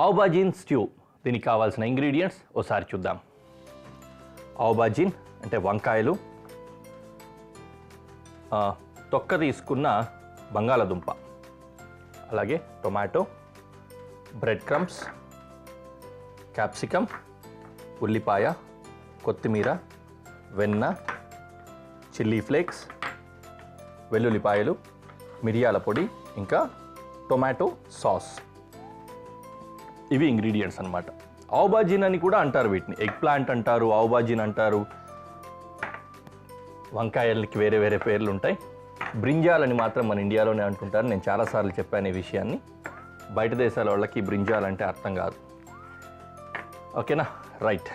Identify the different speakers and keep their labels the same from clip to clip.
Speaker 1: ఆవుబాజీన్ stew దీనికి కావాల్సిన ingredients ఒకసారి చూద్దాం. ఆవుబాజీన్ అంటే వంకాయలు, తొక్క తీసుకున్న బంగాళదుంప, అలాగే టొమాటో, బ్రెడ్ క్రమ్స్, క్యాప్సికమ్, ఉల్లిపాయ, కొత్తిమీర, వెన్న, చిల్లీ ఫ్లేక్స్, వెల్లుల్లిపాయలు, మిరియాల పొడి, ఇంకా టొమాటో సాస్. ఇవి ఇంగ్రీడియంట్స్ అన్నమాట. ఆవుబాజీన్ అని కూడా అంటారు వీటిని. ఎగ్ ప్లాంట్ అంటారు, ఆవుబాజీన్ అంటారు. వంకాయలకి వేరే వేరే పేర్లు ఉంటాయి. బ్రింజాల్ అని మాత్రం మన ఇండియాలోనే అంటుంటారు. నేను చాలాసార్లు చెప్పాను ఈ విషయాన్ని. బయట దేశాల వాళ్ళకి బ్రింజాల్ అంటే అర్థం కాదు. ఓకేనా, రైట్.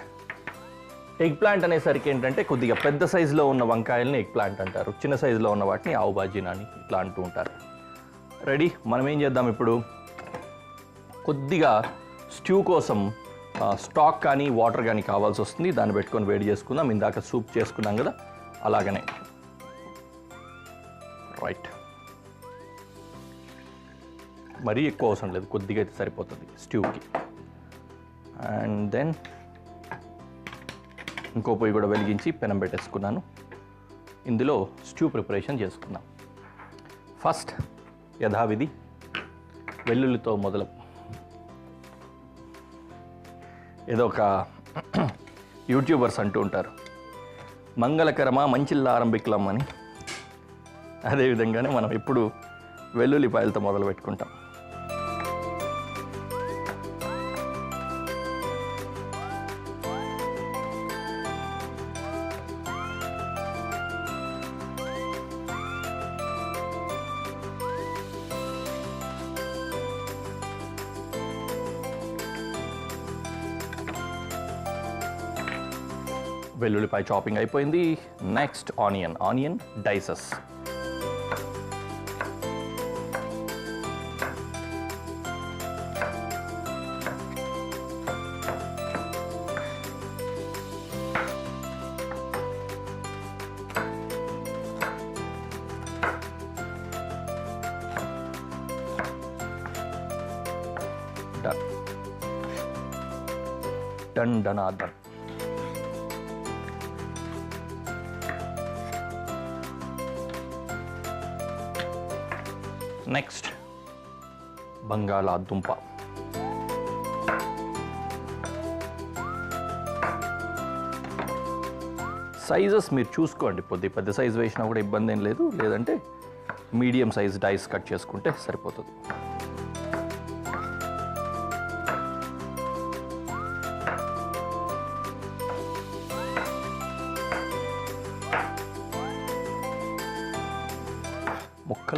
Speaker 1: ఎగ్ ప్లాంట్ అనేసరికి ఏంటంటే కొద్దిగా పెద్ద సైజులో ఉన్న వంకాయల్ని ఎగ్ ప్లాంట్ అంటారు, చిన్న సైజులో ఉన్న వాటిని ఆవుబాజీన్ అని ఇట్లా అంటూ ఉంటారు. రెడీ. మనం ఏం చేద్దాం ఇప్పుడు, కొద్దిగా స్ట్యూ కోసం స్టాక్ కానీ వాటర్ కానీ కావాల్సి వస్తుంది. దాన్ని పెట్టుకొని వేడి చేసుకుందాం. ఇందాక సూప్ చేసుకున్నాం కదా, అలాగనే. రైట్. మరీ ఎక్కువ అవసరం లేదు, కొద్దిగా అయితే సరిపోతుంది స్ట్యూకి. అండ్ దెన్ ఇంకో పొయ్యి కూడా వెలిగించి పెనం పెట్టేసుకున్నాను. ఇందులో స్ట్యూ ప్రిపరేషన్ చేసుకుందాం. ఫస్ట్ యథావిధి వెల్లుల్లితో మొదలు. ఏదో ఒక యూట్యూబర్స్ అంటూ ఉంటారు, మంగళకరమా మంచిల్లా ఆరంభికులం అని. అదేవిధంగానే మనం ఇప్పుడు వెల్లుల్లిపాయలతో మొదలు పెట్టుకుంటాం. వెల్లుల్లిపాయ చాపింగ్ అయిపోయింది. Next onion dices. Done. Next బంగాళాదుంప. సైజెస్ మీరు చూసుకోండి, కొద్దిగా పెద్ద సైజు వేసినా కూడా ఇబ్బంది ఏం లేదు, లేదంటే మీడియం సైజ్ డైస్ కట్ చేసుకుంటే సరిపోతుంది.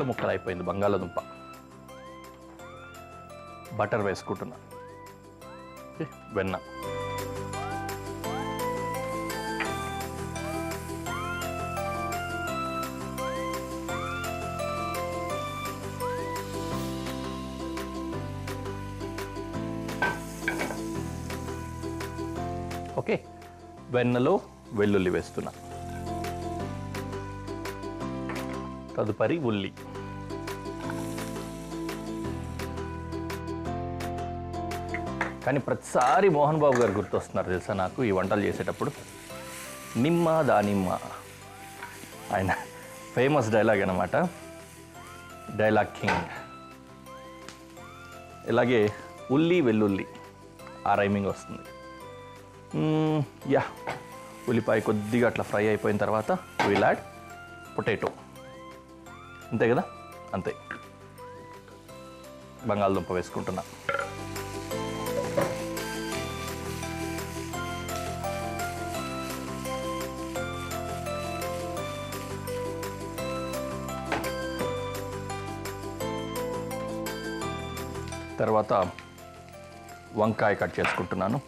Speaker 1: ముక్కలు అయిపోయింది బంగాళదుంప. బటర్ వేసుకుంటున్నా, వెన్న, ఓకే. వెన్నలో వెల్లుల్లి వేస్తున్నా, తదుపరి ఉల్లి. కానీ ప్రతిసారి మోహన్ బాబు గారు గుర్తొస్తున్నారు తెలుసా నాకు ఈ వంటలు చేసేటప్పుడు. నిమ్మ దానిమ్మ, ఆయన ఫేమస్ డైలాగ్ అన్నమాట, డైలాగ్ కింగ్. ఇలాగే ఉల్లి వెల్లుల్లి ఆ రైమింగ్ వస్తుంది. ఉల్లిపాయ కొద్దిగా అట్లా ఫ్రై అయిపోయిన తర్వాత విల్ యాడ్ పొటాటో. అంతే కదా, అంతే. బంగాళదుంప వేసుకుంటున్నా. తర్వాత వంకాయ కట్ చేసుకుంటున్నాను.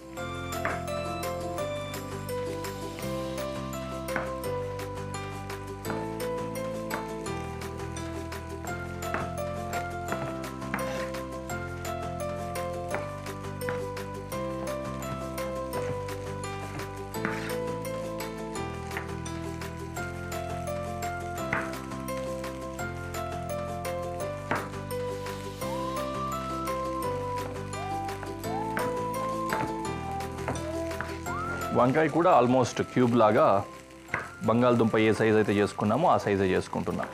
Speaker 1: వంకాయ కూడా ఆల్మోస్ట్ క్యూబ్ లాగా బంగాళదుంప ఏ సైజ్ అయితే చేసుకున్నామో ఆ సైజే చేసుకుంటున్నాం.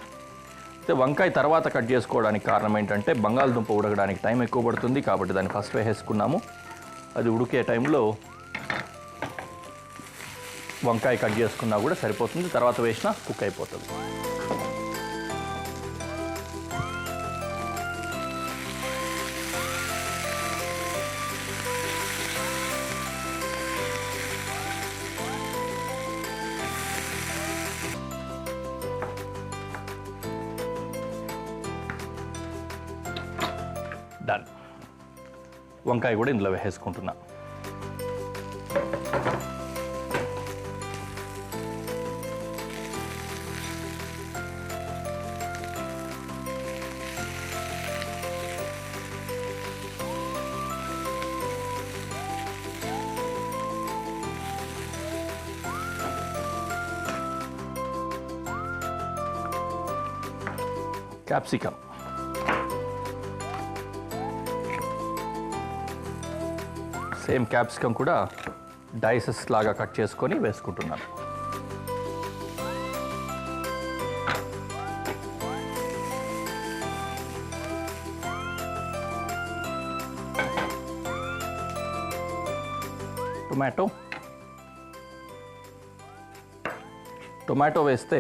Speaker 1: అయితే వంకాయ తర్వాత కట్ చేసుకోవడానికి కారణం ఏంటంటే బంగాళదుంప ఉడకడానికి టైం ఎక్కువ పడుతుంది కాబట్టి దాన్ని ఫస్ట్ వేసేసుకున్నాము. అది ఉడికే టైంలో వంకాయ కట్ చేసుకున్నా కూడా సరిపోతుంది, తర్వాత వేసినా కుక్ అయిపోతుంది. డన్. వంకాయ కూడా ఇందులో వేసేసుకుంటున్నా. క్యాప్సికమ్, సేమ్ క్యాప్సికమ్ కూడా డైసెస్ లాగా కట్ చేసుకొని వేసుకుంటున్నాను. టొమాటో వేస్తే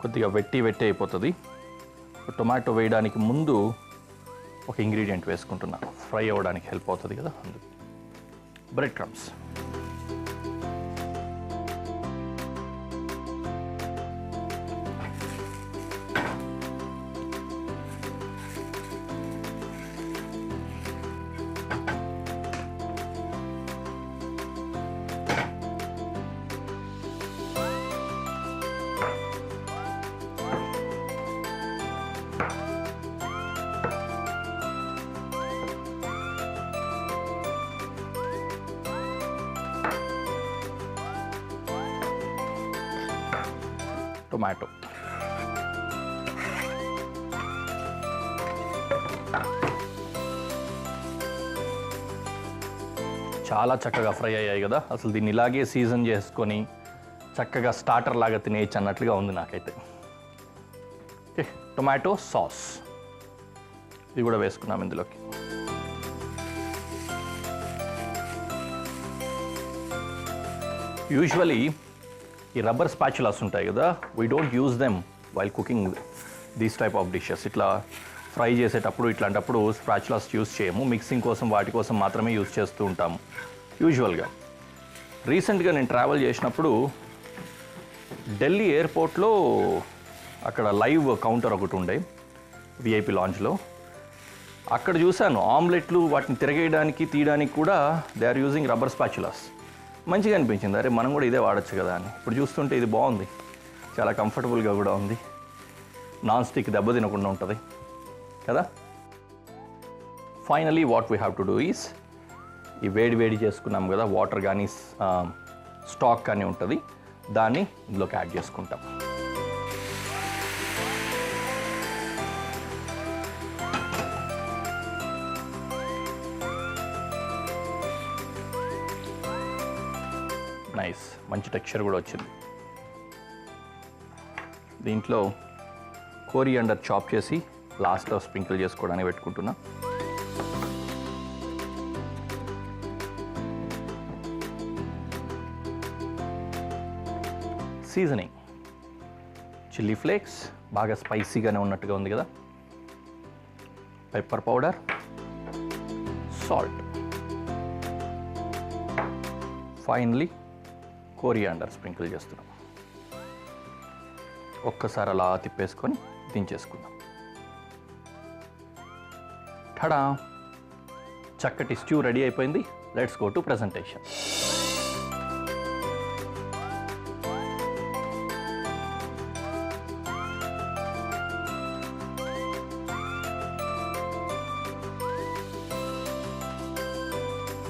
Speaker 1: కొద్దిగా వెట్టి అయిపోతుంది. టొమాటో వేయడానికి ముందు ఒక ఇంగ్రీడియంట్ వేసుకుంటున్నా, ఫ్రై అవ్వడానికి హెల్ప్ అవుతుంది కదా, అందుకు బ్రెడ్ క్రమ్స్. టొమాటో, చాలా చక్కగా ఫ్రై అయ్యాయి కదా. అసలు దీన్ని ఇలాగే సీజన్ చేసుకొని చక్కగా స్టార్టర్ లాగా తినేయచ్చు అన్నట్లుగా ఉంది నాకైతే. ఓకే, టొమాటో సాస్ ఇది కూడా వేసుకున్నాం ఇందులోకి. యూజువలీ ఈ రబ్బర్ స్పాచులాస్ ఉంటాయి కదా, we don't use them while cooking these type of dishes. ఇట్లా ఫ్రై చేసేటప్పుడు ఇట్లాంటప్పుడు స్పాచులాస్ యూజ్ చేయము, మిక్సింగ్ కోసం వాటి కోసం మాత్రమే యూజ్ చేస్తూ ఉంటాము యూజువల్గా. రీసెంట్గా నేను ట్రావెల్ చేసినప్పుడు ఢిల్లీ ఎయిర్పోర్ట్లో అక్కడ లైవ్ కౌంటర్ ఒకటి ఉండే విఐపి లాంజ్లో, అక్కడ చూశాను ఆమ్లెట్లు వాటిని తిరగేయడానికి తీయడానికి కూడా they are using rubber spatulas. మంచిగా అనిపించింది, అరే మనం కూడా ఇదే వాడచ్చు కదా అని. ఇప్పుడు చూస్తుంటే ఇది బాగుంది, చాలా కంఫర్టబుల్గా కూడా ఉంది, నాన్ స్టిక్ దెబ్బ తినకుండా ఉంటుంది కదా. Finally what we have to do is, ఈ వేడి చేసుకున్నాం కదా వాటర్ కానీ స్టాక్ కానీ ఉంటుంది, దాన్ని ఇందులోకి యాడ్ చేసుకుంటాం. నైస్, మంచి టెక్స్చర్ కూడా వచ్చింది. దీంట్లో కోరియాండర్ చాప్ చేసి లాస్ట్లో స్ప్రింకిల్ చేసుకోవడానికి పెట్టుకుంటున్నా. సీజనింగ్ చిల్లీ ఫ్లేక్స్, బాగా స్పైసీగానే ఉన్నట్టుగా ఉంది కదా, pepper powder, salt, finally coriander sprinkle చేస్తున్నాం. ఒక్కసారి అలా తిప్పేసుకొని దించేసుకుందాం. టడా, చక్కటి స్ట్యూ రెడీ అయిపోయింది. Let's go to presentation.